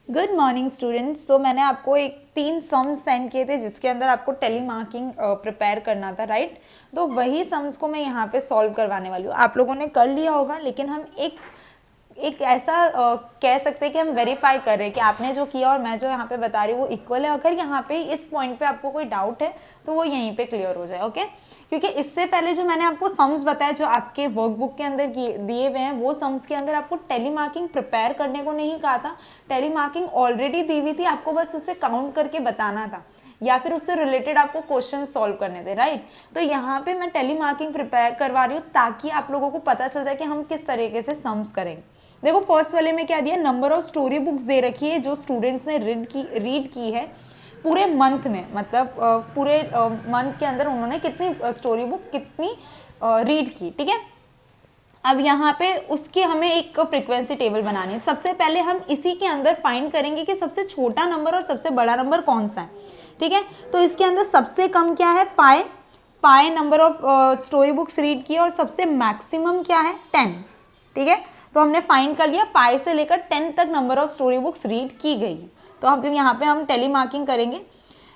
Good morning students. तो मैंने आपको एक 3 सम्स सेंड किए थे जिसके अंदर आपको टेली मार्किंग प्रिपेयर करना था, राइट। तो वही सम्स को मैं यहाँ पे सॉल्व करवाने वाली हूँ। आप लोगों ने कर लिया होगा, लेकिन हम एक ऐसा कह सकते हैं कि हम वेरीफाई कर रहे हैं कि आपने जो किया और मैं जो यहाँ पे बता रही हूँ वो इक्वल है। अगर यहाँ पे इस पॉइंट पे आपको कोई डाउट है तो वो यहीं पे क्लियर हो जाए, ओके। क्योंकि इससे पहले जो मैंने आपको सम्स बताया जो आपके वर्कबुक के अंदर दिए हुए हैं, वो सम्स के अंदर आपको टेली मार्किंग प्रिपेयर करने को नहीं कहा था। टेली मार्किंग ऑलरेडी दी हुई थी, आपको बस उसे काउंट करके बताना था या फिर उससे रिलेटेड आपको क्वेश्चन सॉल्व करने थे, राइट। तो यहाँ पे मैं टेली मार्किंग प्रिपेयर करवा रही हूँ ताकि आप लोगों को पता चल जाए कि हम किस तरीके से सम्स करेंगे। देखो फर्स्ट वाले में क्या दिया, नंबर ऑफ स्टोरी बुक्स दे रखी है जो स्टूडेंट्स ने रीड की है पूरे मंथ में, मतलब पूरे मंथ के अंदर उन्होंने कितनी स्टोरी बुक कितनी रीड की, ठीक है। अब यहाँ पे उसकी हमें एक फ्रीक्वेंसी टेबल बनानी है। सबसे पहले हम इसी के अंदर फाइंड करेंगे कि सबसे छोटा नंबर और सबसे बड़ा नंबर कौन सा है, ठीक है। तो इसके अंदर सबसे कम क्या है, पाई number of story books read की, और सबसे मैक्सिमम क्या है, 10, ठीक है। तो हमने फाइंड कर लिया पाई से लेकर 10 तक number of story books read की गई। तो हम यहाँ पे हम टेली मार्किंग करेंगे।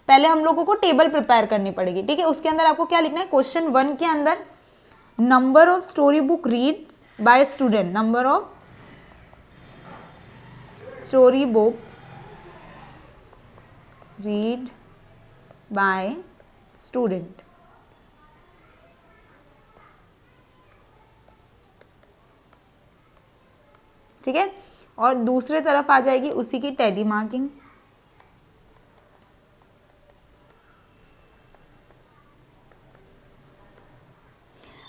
पहले हम लोगों को टेबल प्रिपेयर करनी पड़ेगी, ठीक है। उसके अंदर आपको क्या लिखना है, क्वेश्चन 1 के अंदर number of story book reads by student, number of story books read by student, ठीक है। और दूसरे तरफ आ जाएगी उसी की टेली मार्किंग।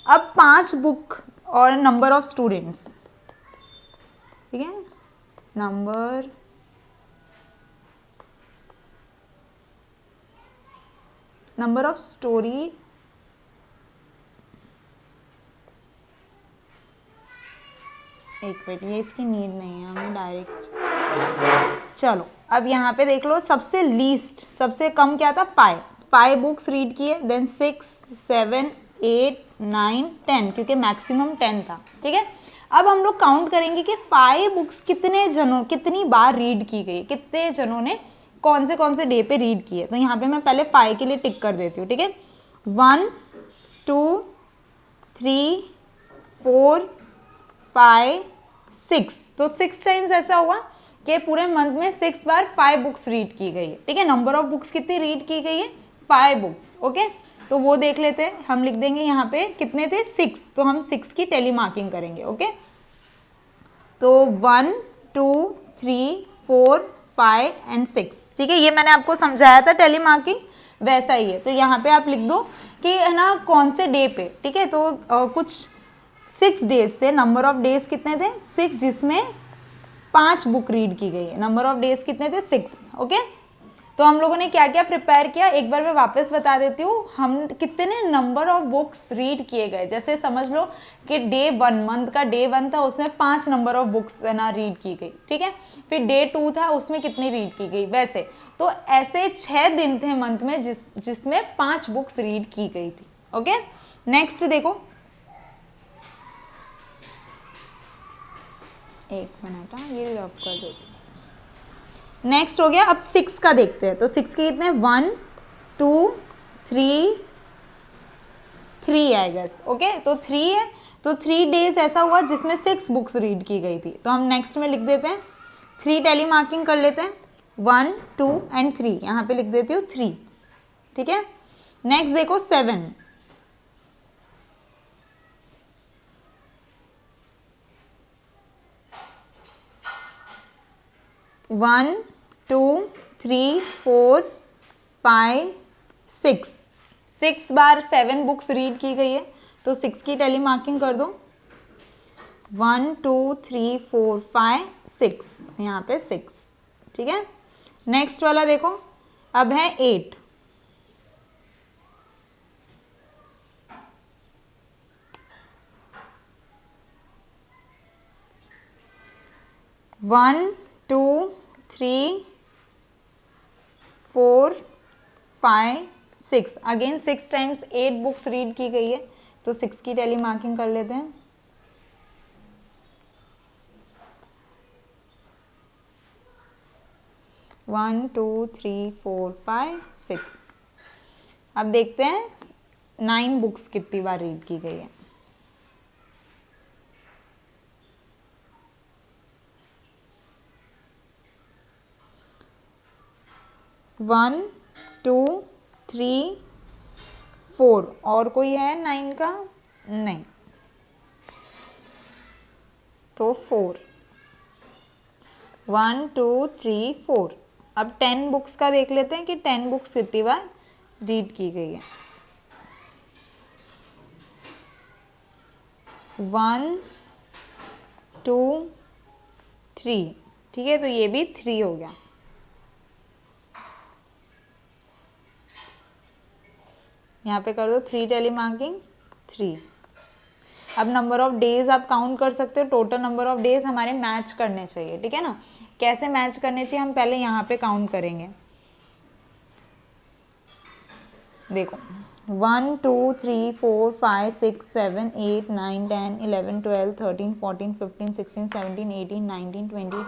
अब 5 बुक और नंबर ऑफ स्टूडेंट्स, ठीक है, नंबर ऑफ स्टोरी एक मिनट, ये इसकी नीड नहीं है, हमें डायरेक्ट। चलो अब यहाँ पे देख लो, सबसे लीस्ट सबसे कम क्या था, पाई बुक्स रीड किए, देन 6, 7, 8, 9, 10, क्योंकि मैक्सिमम 10 था, ठीक है। अब हम लोग काउंट करेंगे कि पाई बुक्स कितनी बार रीड की गई, कितने जनों ने कौन से डे पे रीड किए। तो यहाँ पे मैं पहले पाई के लिए टिक कर देती हूँ, ठीक है। 1, 2, 3, 4, 5, 6, तो 6 टाइम्स ऐसा हुआ कि पूरे मंथ में 6 बार 5 बुक्स रीड की गई है, ठीक है। नंबर ऑफ बुक्स कितनी रीड की गई है, 5 बुक्स, ओके। तो वो देख लेते हैं, हम लिख देंगे यहाँ पे कितने थे, 6, तो हम 6 की टेली मार्किंग करेंगे, ओके। तो 1, 2, 3, 4, 5 एंड 6, ठीक है। ये मैंने आपको समझाया था टेली मार्किंग, वैसा ही है। तो यहाँ पे आप लिख दो कि है ना कौन से डे पे, ठीक है। तो कुछ 6 डेज थे, नंबर ऑफ डेज कितने थे, 6, जिसमें 5 बुक रीड की गई है। नंबर ऑफ डेज कितने थे, 6, ओके। तो हम लोगों ने क्या क्या प्रिपेयर किया, एक बार मैं वापस बता देती हूँ। हम कितने नंबर ऑफ बुक्स रीड किए गए, जैसे समझ लो कि डे 1, मंथ का डे 1 था, उसमें 5 नंबर ऑफ बुक्स है ना रीड की गई, ठीक है। फिर डे 2 था, उसमें कितनी रीड की गई, वैसे। तो ऐसे 6 दिन थे मंथ में जिसमें 5 बुक्स रीड की गई थी, ओके। नेक्स्ट देखो, एक मिनट, ये ड्रॉप कर देती हूँ। नेक्स्ट हो गया, अब 6 का देखते हैं। तो 6 के कितने, 1, 2, 3, 3 आई गेस, ओके। तो 3 है, तो 3 डेज ऐसा हुआ जिसमें 6 बुक्स रीड की गई थी। तो हम नेक्स्ट में लिख देते हैं 3, टेली मार्किंग कर लेते हैं, 1, 2 एंड 3, यहाँ पे लिख देती हूँ 3, ठीक है। नेक्स्ट देखो 7, 1, 2, 3, 4, 5, 6 बार 7 बुक्स रीड की गई है। तो 6 की टेली मार्किंग कर दो, 1, 2, 3, 4, 5, 6, यहाँ पे 6, ठीक है। नेक्स्ट वाला देखो, अब है 8, 1, 2, 3, 4, 5, 6, अगेन 6 टाइम्स 8 बुक्स रीड की गई है। तो 6 की टेली मार्किंग कर लेते हैं, 1 2 3 4 5 6। अब देखते हैं 9 बुक्स कितनी बार रीड की गई है। 1 2 3 4। और कोई है 9 का? नहीं, तो 4। 1 2 3 4। अब 10 बुक्स का देख लेते हैं कि 10 बुक्स कितनी बार रीड की गई है। 1 2 3। ठीक है, तो ये भी 3 हो गया। यहाँ पे कर दो 3 टेली मार्किंग 3। अब नंबर ऑफ डेज आप काउंट कर सकते हो, टोटल नंबर ऑफ डेज हमारे मैच करने चाहिए, ठीक है ना। कैसे मैच करने चाहिए, हम पहले यहाँ पे काउंट करेंगे। देखो 1 2 3 4 5 6 7 8 9 10 11 12 13 14 15 16 17 18 19 20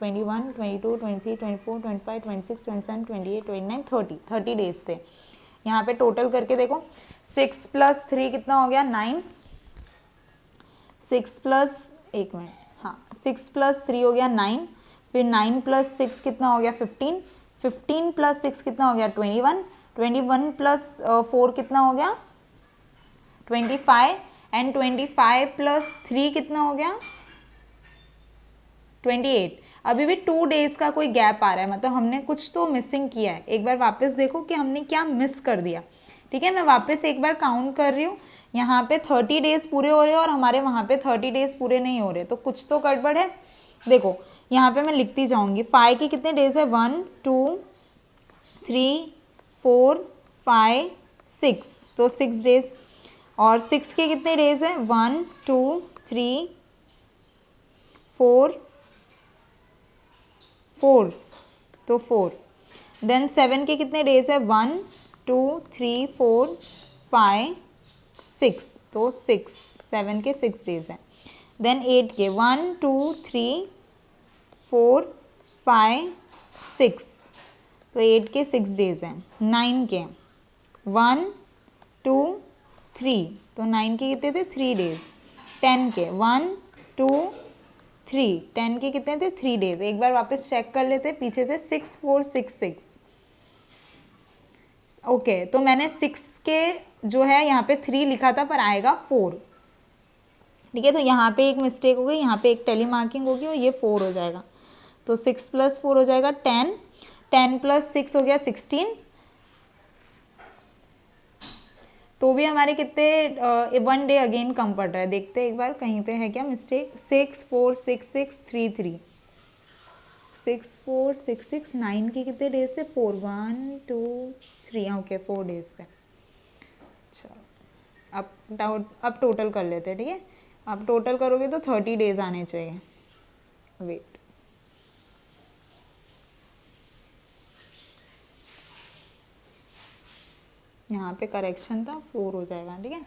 21 22 23 24 25 26 27 28 29 30। 30 डेज थे। यहाँ पे टोटल करके देखो 6 + 3 कितना हो गया 9। 6 प्लस 1 मिनट, हाँ 6 + 3 हो गया 9। फिर 9 + 6 कितना हो गया 15। 15 + 6 कितना हो गया 21। 21 + 4 कितना हो गया 25। एंड 25 + 3 कितना हो गया 28। अभी भी 2 डेज का कोई गैप आ रहा है, मतलब हमने कुछ तो मिसिंग किया है। एक बार वापस देखो कि हमने क्या मिस कर दिया। ठीक है, मैं वापस एक बार काउंट कर रही हूँ। यहाँ पे 30 डेज पूरे हो रहे हैं और हमारे वहाँ पे 30 डेज पूरे नहीं हो रहे, तो कुछ तो गड़बड़ है। देखो यहाँ पे मैं लिखती जाऊँगी। 5 के कितने डेज है 1 2 3 4 5 6, तो 6 डेज। और 6 के कितने डेज है 1 2 3 4 4, तो 4। देन 7 के कितने डेज है 1 2 3 4 5 6, तो 6। 7 के 6 डेज है। देन 8 के 1 2 3 4 5 6, तो 8 के 6 डेज हैं। 9 के 1 2 3, तो 9 के कितने थे 3 डेज। 10 के 1 2 3, 10 के कितने थे 3 डेज। एक बार वापस चेक कर लेते पीछे से 6 4 6 6। ओके, तो मैंने 6 के जो है यहाँ पे 3 लिखा था पर आएगा 4। ठीक है, तो यहाँ पे एक मिस्टेक हो गई, यहाँ पे एक टेली मार्किंग होगी और ये 4 हो जाएगा। तो 6 + 4 हो जाएगा 10। 10 + 6 हो गया 16। तो भी हमारे कितने 1 डे अगेन कम पड़ रहा है। देखते हैं एक बार कहीं पे है क्या मिस्टेक। 6 4 6 6 3 3, 6 4 6 6 9 के कितने डेज से 4 1 2 3, ओके 4 डेज से। चलो अब टोटल कर लेते हैं। ठीक है, अब टोटल करोगे तो 30 डेज आने चाहिए। वेट, यहाँ पे करेक्शन था 4 हो जाएगा। ठीक है,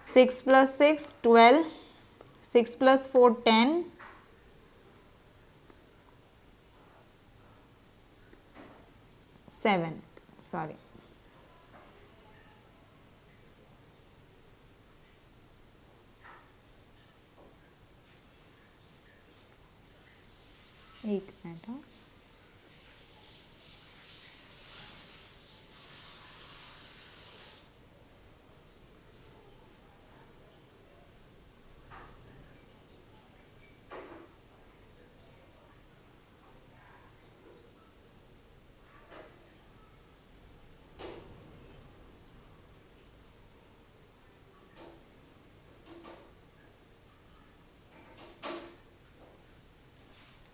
6 + 6 12, 6 + 4 10, 7, सॉरी एक मिनट। हाँ,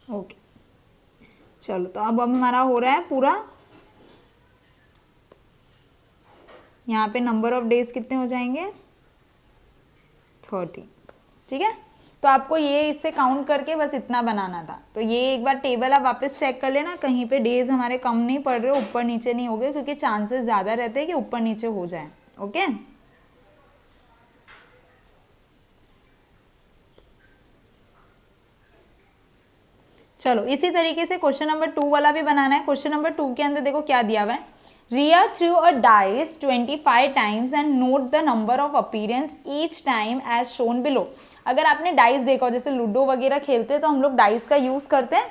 ओके चलो, तो अब हमारा हो रहा है पूरा। यहाँ पे नंबर ऑफ डेज कितने हो जाएंगे 30। ठीक है, तो आपको ये इससे काउंट करके बस इतना बनाना था। तो ये एक बार टेबल आप वापस चेक कर लेना, कहीं पे डेज हमारे कम नहीं पड़ रहे, ऊपर नीचे नहीं हो गए, क्योंकि चांसेस ज़्यादा रहते हैं कि ऊपर नीचे हो जाए। ओके, चलो इसी तरीके से क्वेश्चन नंबर 2 वाला भी बनाना है। क्वेश्चन नंबर 2 के अंदर देखो क्या दिया हुआ है, Riya threw a dice 25 times and note the number of appearance each time as shown below. अगर आपने डाइस देखा हो, जैसे लूडो वगैरह खेलते हैं तो हम लोग डाइस का यूज करते हैं,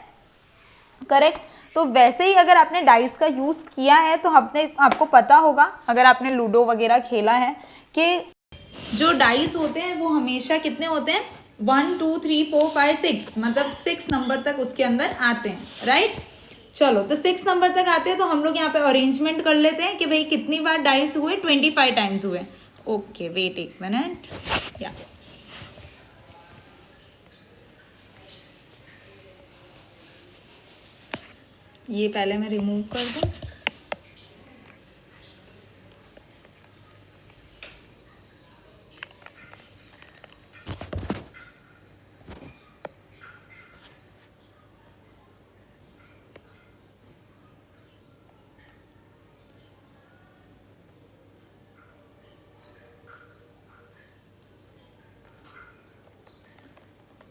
करेक्ट। तो वैसे ही अगर आपने डाइस का यूज किया है तो आपको पता होगा, अगर आपने लूडो वगैरह खेला है, कि जो डाइस होते हैं वो हमेशा कितने होते हैं, 1 2 3 4 5 6, मतलब 6 नंबर तक उसके अंदर आते हैं, राइट। चलो तो 6 नंबर तक आते हैं, तो हम लोग यहाँ पे अरेंजमेंट कर लेते हैं कि भाई कितनी बार डाइस हुए, 25 टाइम्स हुए। ओके वेट एक मिनट, या ये पहले मैं रिमूव कर दूं।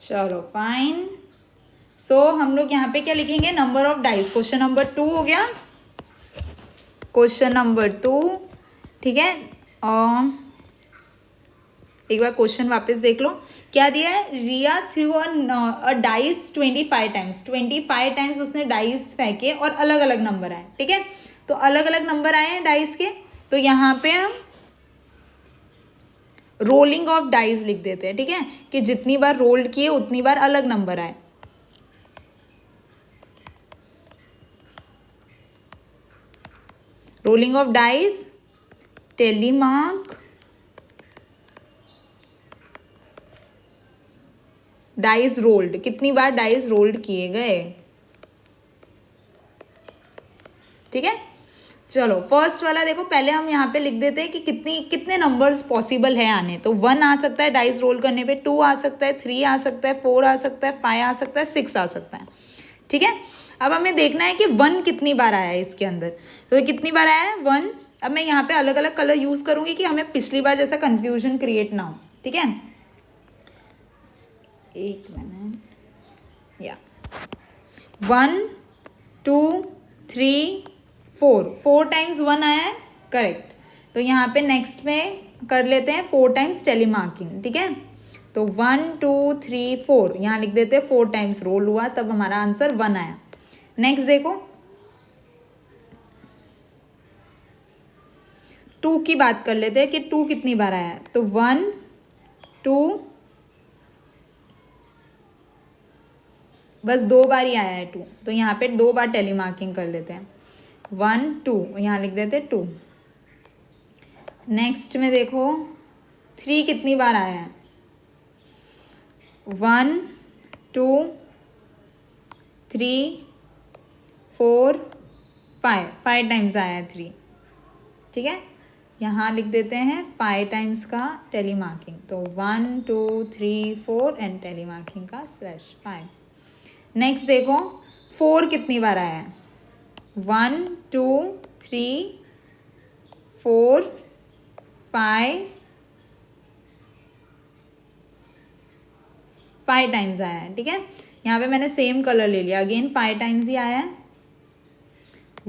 चलो फाइन। सो हम लोग यहाँ पे क्या लिखेंगे, number of dice. Question number 2 हो गया, क्वेश्चन नंबर 2, ठीक है। एक बार क्वेश्चन वापस देख लो, क्या दिया है, Riya threw a dice 25 times, 25 times उसने डाइस फेंके और अलग अलग नंबर आए, ठीक है। तो अलग अलग नंबर आए हैं डाइस के, तो यहाँ पे हम रोलिंग ऑफ डाइस लिख देते हैं, ठीक है, कि जितनी बार रोल्ड किए उतनी बार अलग नंबर आए। Rolling of dice, tally mark, dice rolled, कितनी बार डाइस रोल्ड किए गए, ठीक है। चलो फर्स्ट वाला देखो, पहले हम यहाँ पे लिख देते हैं कि कितने नंबर्स पॉसिबल है आने। तो 1 आ सकता है डाइस रोल करने पे, 2 आ सकता है, 3 आ सकता है, 4 आ सकता है, 5 आ सकता है, 6 आ सकता है, ठीक है। अब हमें देखना है कि 1 कितनी बार आया है इसके अंदर, तो कितनी बार आया है 1। अब मैं यहाँ पे अलग अलग कलर यूज करूंगी कि हमें पिछली बार जैसा कंफ्यूजन क्रिएट ना हो, ठीक है। एक मिनट, या 1 2 3 4 टाइम्स 1 आया है, करेक्ट। तो यहाँ पे नेक्स्ट में कर लेते हैं 4 टाइम्स टेलीमार्किंग, ठीक है। तो 1 2 3 4 यहाँ लिख देते हैं, 4 टाइम्स रोल हुआ, तब हमारा आंसर 1 आया। नेक्स्ट देखो 2 की बात कर लेते हैं कि 2 कितनी बार आया है। तो 1 2, बस 2 बार ही आया है 2, तो यहाँ पे 2 बार टेलीमार्किंग कर लेते हैं। 1 2 यहाँ लिख देते 2। नेक्स्ट में देखो 3 कितनी बार आया है, 1 2 3 4 5 टाइम्स आया है 3, ठीक है। यहाँ लिख देते हैं 5 टाइम्स का टेलीमार्किंग, तो 1 2 3 4 एंड टेलीमार्किंग का /5। नेक्स्ट देखो 4 कितनी बार आया है, 1 2 3 4 5 टाइम्स आया है, ठीक है। यहाँ पे मैंने सेम कलर ले लिया, अगेन 5 टाइम्स ही आया है,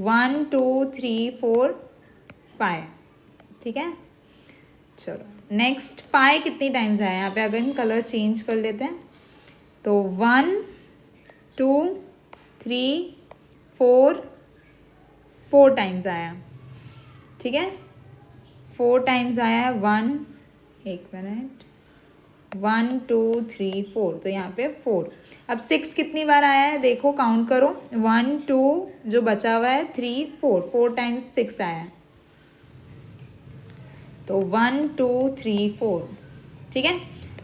1 2 3 4 5, ठीक है। चलो नेक्स्ट 5 कितनी टाइम्स आया है, यहाँ पे अगर हम कलर चेंज कर लेते हैं, तो 1 2 3 4 टाइम्स आया, ठीक है। 4 टाइम्स आया 1, एक मिनट, 1 2 3 4, तो यहाँ पे 4। अब 6 कितनी बार आया है, देखो काउंट करो, 1 2 जो बचा हुआ है 3 4 टाइम्स 6 आया है, तो 1 2 3 4, ठीक है।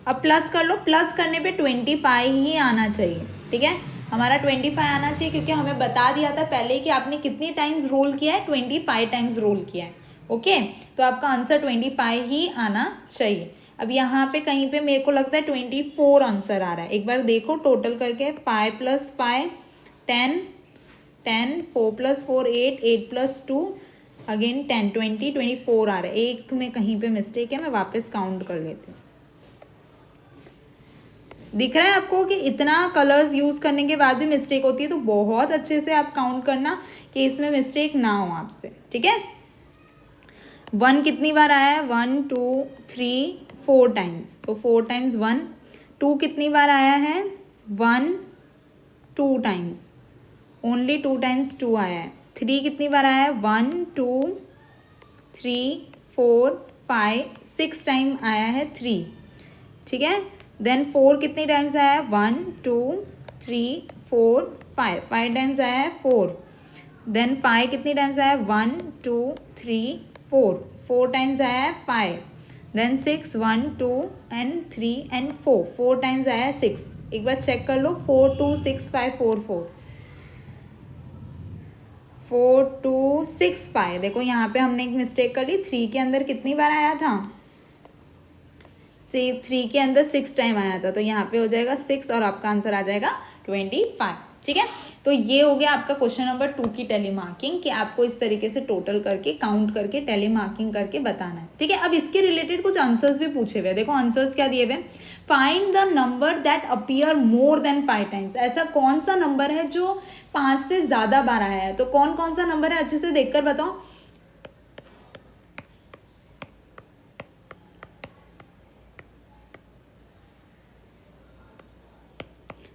अब प्लस कर लो, प्लस करने पे 25 ही आना चाहिए, ठीक है। हमारा 25 आना चाहिए, क्योंकि हमें बता दिया था पहले कि आपने कितनी टाइम्स रोल किया है, 25 टाइम्स रोल किया है, ओके। तो आपका आंसर 25 ही आना चाहिए। अब यहाँ पे कहीं पे मेरे को लगता है 24 आंसर आ रहा है, एक बार देखो टोटल करके, 5 + 5 10 10 4 + 4 8 8 + 2 अगेन 10 20 24 आ रहा है। एक में कहीं पे मिस्टेक है, मैं वापस काउंट कर लेती हूँ। दिख रहा है आपको कि इतना कलर्स यूज़ करने के बाद भी मिस्टेक होती है, तो बहुत अच्छे से आप काउंट करना कि इसमें मिस्टेक ना हो आपसे, ठीक है। 1 कितनी बार आया है, 1 2 3 4 टाइम्स, तो 4 टाइम्स 1। 2 कितनी बार आया है, 1 2 टाइम्स, ओनली 2 टाइम्स 2 आया है। 3 कितनी बार आया है, 1 2 3 4 5 6 टाइम आया है 3, ठीक है। देन 4 कितनी टाइम्स आया है, 1 2 3 4 5 टाइम्स आया है 4। देन 5 कितनी टाइम्स आया है, 1 2 3 4 टाइम्स आया है 5। देन 6 1 2 एंड 3 एंड 4 टाइम्स आया है 6। एक बार चेक कर लो, 4 2 6 5 4 4 2 6 5। देखो यहाँ पे हमने एक मिस्टेक कर ली, 3 के अंदर कितनी बार आया था, 3 के अंदर 6 टाइम आया था, तो यहाँ पे हो जाएगा 6 और आपका आंसर आ जाएगा 25, ठीक है। तो ये हो गया आपका क्वेश्चन नंबर 2 की टेली मार्किंग, कि आपको इस तरीके से टोटल करके काउंट करके टेली मार्किंग करके बताना है, ठीक है। अब इसके रिलेटेड कुछ आंसर्स भी पूछे हुए, देखो आंसर्स क्या दिए हुए, find the number that appear more than 5 times. ऐसा कौन सा नंबर है जो 5 से ज्यादा बार आया है, तो कौन कौन सा नंबर है, अच्छे से देखकर बताओ।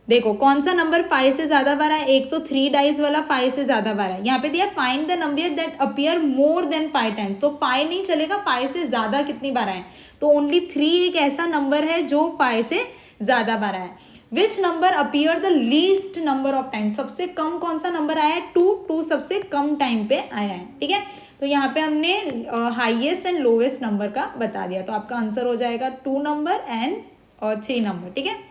देखो कौन सा नंबर 5 से ज्यादा बार है, एक तो 3 डाइज वाला 5 से ज्यादा बार है, यहाँ पे दिया find the number that appear more than 5 times, तो 5 नहीं चलेगा, 5 से ज्यादा कितनी बार आए, तो ओनली 3 एक ऐसा नंबर है जो 5 से ज्यादा बार आया। Which number appear the least number of time, सबसे कम कौन सा नंबर आया है, 2 सबसे कम टाइम पे आया है, ठीक है। तो यहाँ पे हमने हाईएस्ट एंड लोवेस्ट नंबर का बता दिया, तो आपका आंसर हो जाएगा 2 नंबर एंड 3 नंबर, ठीक है।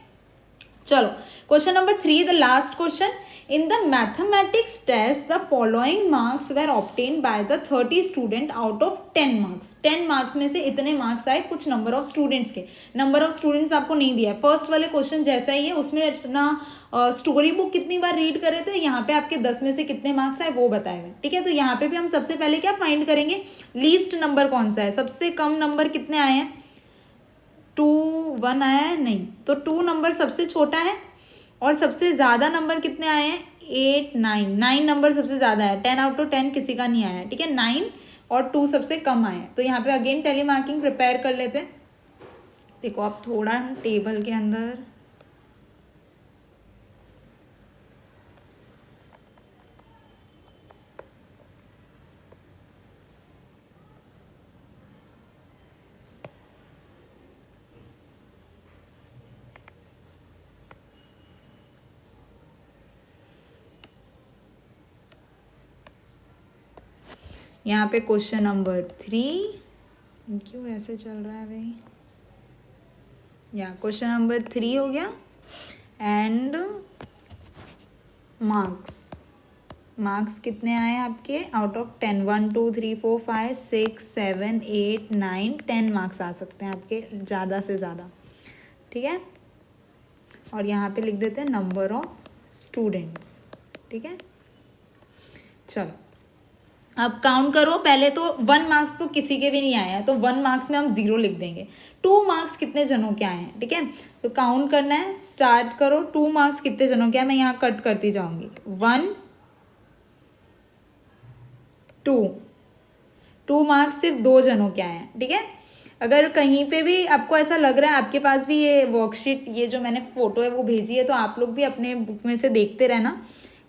चलो question number 3, the last question, in the mathematics test the following marks were obtain by the 30 student out of 10 marks. 10 marks में से इतने मार्क्स आए कुछ नंबर ऑफ स्टूडेंट्स के, नंबर ऑफ स्टूडेंट्स आपको नहीं दिया है, फर्स्ट वाले क्वेश्चन जैसा ही है, उसमें ना स्टोरी बुक कितनी बार रीड करे थे, यहाँ पे आपके 10 में से कितने मार्क्स आए वो बताए हुए, ठीक है। तो यहाँ पे भी हम सबसे पहले क्या फाइंड करेंगे, लीस्ट नंबर कौन सा है, सबसे कम नंबर कितने आए हैं, 2 1 आया है, नहीं, तो 2 नंबर सबसे छोटा है, और सबसे ज़्यादा नंबर कितने आए हैं, 8 9 नंबर सबसे ज़्यादा है, 10 आउट ऑफ 10 किसी का नहीं आया है, ठीक है। 9 और 2 सबसे कम आए हैं, तो यहाँ पे अगेन टेली मार्किंग प्रिपेयर कर लेते हैं। देखो आप थोड़ा हम टेबल के अंदर यहाँ पे क्वेश्चन नंबर 3, क्यों ऐसे चल रहा है भाई, या क्वेश्चन नंबर 3 हो गया। एंड मार्क्स कितने आए आपके आउट ऑफ 10, 1 2 3 4 5 6 7 8 9 10 मार्क्स आ सकते हैं आपके ज़्यादा से ज़्यादा, ठीक है। और यहाँ पे लिख देते हैं नंबर ऑफ स्टूडेंट्स, ठीक है। चलो अब काउंट करो, पहले तो 1 मार्क्स तो किसी के भी नहीं आया है, तो 1 मार्क्स में हम 0 लिख देंगे। 2 मार्क्स कितने जनों के आए हैं, ठीक है, तो काउंट करना है, स्टार्ट करो। 2 मार्क्स कितने जनों के आए, मैं यहाँ कट करती जाऊंगी, 1 2 मार्क्स सिर्फ 2 जनों के आए हैं, ठीक है। अगर कहीं पे भी आपको ऐसा लग रहा है, आपके पास भी ये वर्कशीट, ये जो मैंने फोटो है वो भेजी है, तो आप लोग भी अपने बुक में से देखते रहना,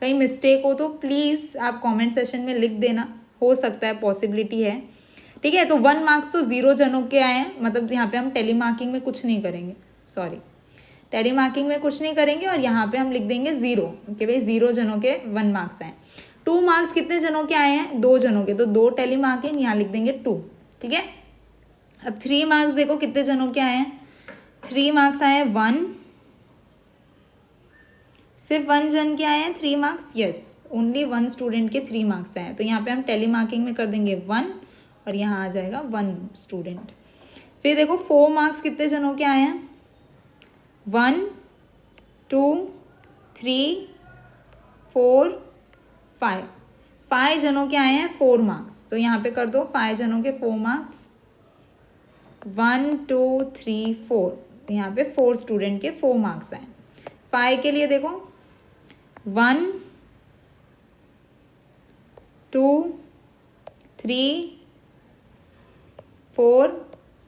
कहीं मिस्टेक हो तो प्लीज़ आप कमेंट सेशन में लिख देना, हो सकता है, पॉसिबिलिटी है, ठीक है। तो 1 मार्क्स तो 0 जनों के आए हैं, मतलब यहाँ पे हम टेली मार्किंग में कुछ नहीं करेंगे, सॉरी, टेली मार्किंग में कुछ नहीं करेंगे, और यहाँ पे हम लिख देंगे 0, कि भाई 0 जनों के 1 मार्क्स आए। 2 मार्क्स कितने जनों के आए हैं, 2 जनों के, तो 2 टेली मार्किंग, यहाँ लिख देंगे 2, ठीक है। अब 3 मार्क्स देखो कितने जनों के आए हैं, 3 मार्क्स आए हैं 1, सिर्फ 1 जन के आए हैं 3 मार्क्स, यस, ओनली 1 स्टूडेंट के 3 मार्क्स आए हैं, तो यहाँ पे हम टेली मार्किंग में कर देंगे 1, और यहाँ आ जाएगा 1 स्टूडेंट। फिर देखो 4 मार्क्स कितने जनों के आए हैं, 1 2 3 4 5 जनों के आए हैं 4 मार्क्स, तो यहाँ पे कर दो 5 जनों के 4 मार्क्स, 1 2 3 4, तो यहाँ पे 4 स्टूडेंट के 4 मार्क्स आए। 5 के लिए देखो 1 2 3 4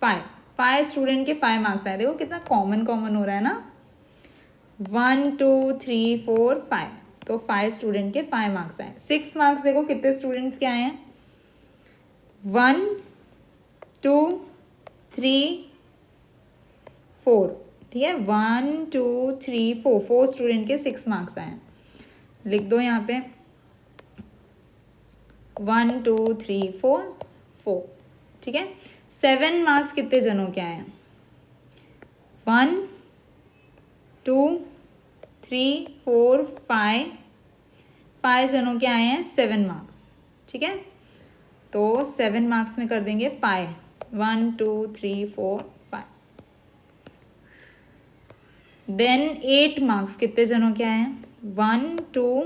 5, 5 स्टूडेंट के 5 मार्क्स आए। देखो कितना कॉमन कॉमन हो रहा है ना, 1 2 3 4 5, तो 5 स्टूडेंट के 5 मार्क्स आए। 6 मार्क्स देखो कितने स्टूडेंट्स के आए हैं, 1 2 3 4, ठीक है, 1 2 3 4, 4 स्टूडेंट के 6 मार्क्स आए हैं। लिख दो यहाँ पे 1 2 3 4 4, ठीक है। 7 मार्क्स कितने जनों के आए हैं, 1 2 3 4 5, 5 जनों के आए हैं 7 मार्क्स, ठीक है। तो 7 मार्क्स में कर देंगे पाए, 1 2 3 4 5। देन 8 मार्क्स कितने जनों के आए हैं, 1 2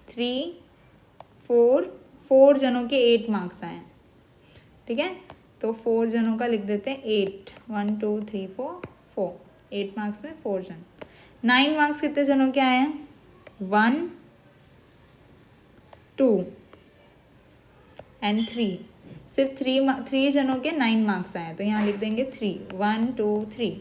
3 4, 4 जनों के 8 मार्क्स आए हैं, ठीक है। तो 4 जनों का लिख देते हैं 8, 1 2 3 4 4, 8 मार्क्स में 4 जन। 9 मार्क्स कितने जनों के आए हैं, 1 2 एंड 3, सिर्फ 3 जनों के 9 मार्क्स आए, तो यहाँ लिख देंगे 3, 1 2 3।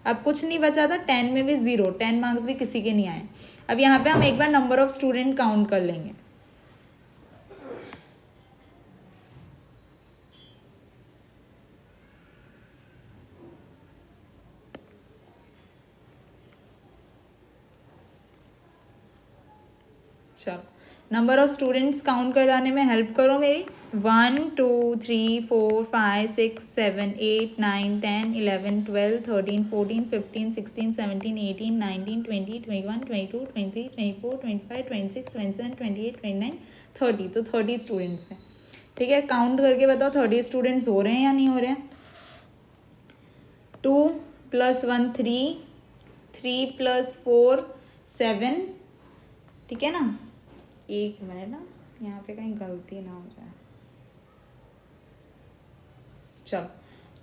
अब कुछ नहीं बचा था, 10 में भी 0, 10 मार्क्स भी किसी के नहीं आए। अब यहाँ पे हम एक बार नंबर ऑफ स्टूडेंट काउंट कर लेंगे। चलो नंबर ऑफ स्टूडेंट्स काउंट कराने में हेल्प करो मेरी। 1 2 3 4 5 6 7 8 9 10 11 12 13 14 15 16 17 18 19 20 21 22 23 24 25 26 27 28 29 30, तो 30 स्टूडेंट्स हैं, ठीक है। काउंट करके बताओ 30 स्टूडेंट्स हो रहे हैं या नहीं हो रहे हैं। 2 + 1 3, 3 + 4 7, ठीक है ना। एक मिनट ना, यहाँ पे कहीं गलती ना हो जाए। चलो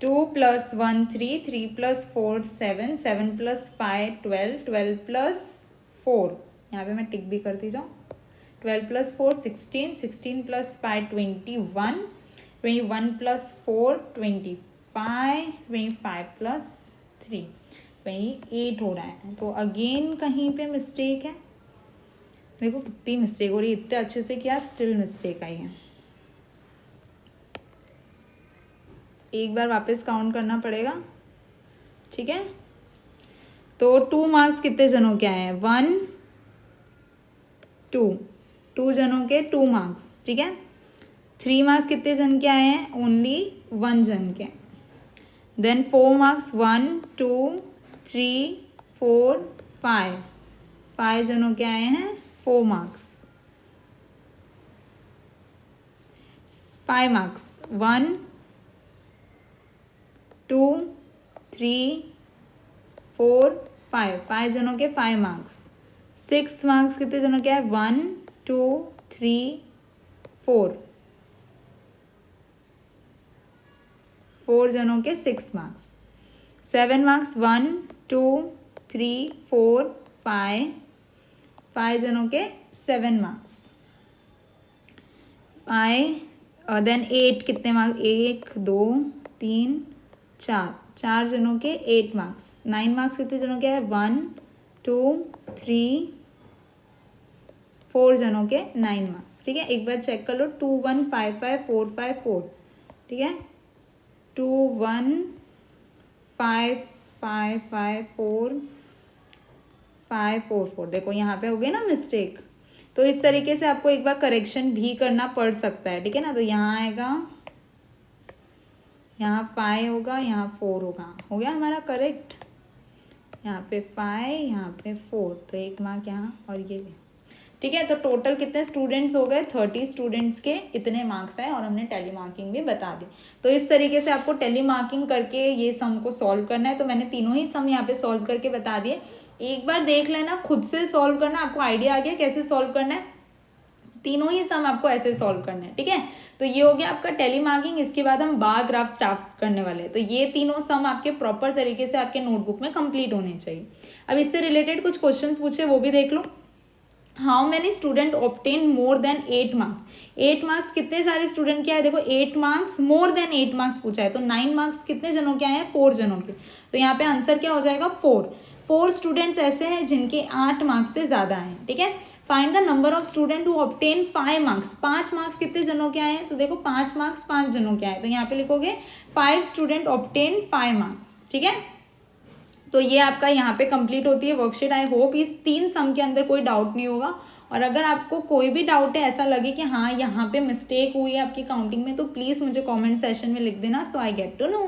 2 + 1 3, 3 + 4 7, 7 + 5 12, 12 + 4, यहाँ पे मैं टिक भी करती जाऊँ, 12 + 4 16, 16 + 5 21, 21 + 4 25, 25 + 3 28 हो रहा है। तो अगेन कहीं पे मिस्टेक है, देखो कितनी मिस्टेक हो रही है, इतने अच्छे से किया स्टिल मिस्टेक आई है। एक बार वापस काउंट करना पड़ेगा, ठीक है। तो 2 मार्क्स कितने जनों के आए हैं, 1 2, 2 जनों के 2 मार्क्स, ठीक है। 3 मार्क्स कितने जन के आए हैं, ओनली 1 जन के। देन 4 मार्क्स 1 2 3 4 5, 5 जनों के आए हैं 4 मार्क्स। 5 मार्क्स 1 2 3 4 5, 5 जनों के 5 मार्क्स। 6 मार्क्स कितने जनों के हैं, 1 2 3 4, 4 जनों के 6 मार्क्स। 7 मार्क्स 1 2 3 4 5, 5 जनों के 7 मार्क्स। 5 देन 8 कितने मार्क्स, 1 2 3 4, 4 जनों के 8 मार्क्स। 9 मार्क्स कितने जनों के हैं, 1 2 3 4 जनों के 9 मार्क्स, ठीक है। एक बार चेक कर लो, 2 1 5 5 4 5 4, ठीक है। 2 1 5 5 5 4 5 4 4, देखो यहाँ पे हो गई ना मिस्टेक। तो इस तरीके से आपको एक बार करेक्शन भी करना पड़ सकता है, ठीक है ना। तो यहाँ आएगा, यहाँ 5 होगा, यहाँ 4 होगा, हो गया हमारा करेक्ट। यहाँ पे 5, यहाँ पे 4, तो 1 मार्क यहाँ और ये, ठीक है। तो टोटल कितने स्टूडेंट्स हो गए, 30 स्टूडेंट्स के इतने मार्क्स आए, और हमने टेली मार्किंग भी बता दी। तो इस तरीके से आपको टेली मार्किंग करके ये सम को सॉल्व करना है। तो मैंने तीनों ही सम यहाँ पे सॉल्व करके बता दिए, एक बार देख लेना, खुद से सॉल्व करना, आपको आइडिया आ गया कैसे सॉल्व करना है। तीनों ही सम आपको ऐसे सॉल्व करने हैं, ठीक है। तो ये हो गया आपका टेली मार्किंग। इसके बाद हम बार ग्राफ स्टार्ट करने वाले हैं। तो ये तीनों सम आपके प्रॉपर तरीके से आपके नोटबुक में कंप्लीट होने चाहिए। अब इससे रिलेटेड कुछ क्वेश्चंस पूछे, वो भी देख लो। How many student obtain more than 8 marks. 8 marks कितने सारे स्टूडेंट के आए, देखो 8 मार्क्स मोर देन 8 मार्क्स पूछा है, तो 9 मार्क्स कितने जनों के आए हैं, 4 जनों के। तो यहाँ पे आंसर क्या हो जाएगा, 4 स्टूडेंट्स ऐसे हैं जिनके 8 मार्क्स से ज्यादा हैं, ठीक है। Find the number of student who obtain 5 marks. 5 marks कितने जनों के आए हैं, तो देखो 5 मार्क्स 5 जनों के आए, तो यहाँ पे लिखोगे 5 स्टूडेंट ऑब्टेन 5 मार्क्स, ठीक है। तो ये आपका यहाँ पे कंप्लीट होती है वर्कशीट। आई होप इस 3 सम के अंदर कोई डाउट नहीं होगा। और अगर आपको कोई भी डाउट है, ऐसा लगे कि हाँ यहाँ पे मिस्टेक हुई है आपकी काउंटिंग में, तो प्लीज़ मुझे कमेंट सेशन में लिख देना, सो आई गेट टू नो।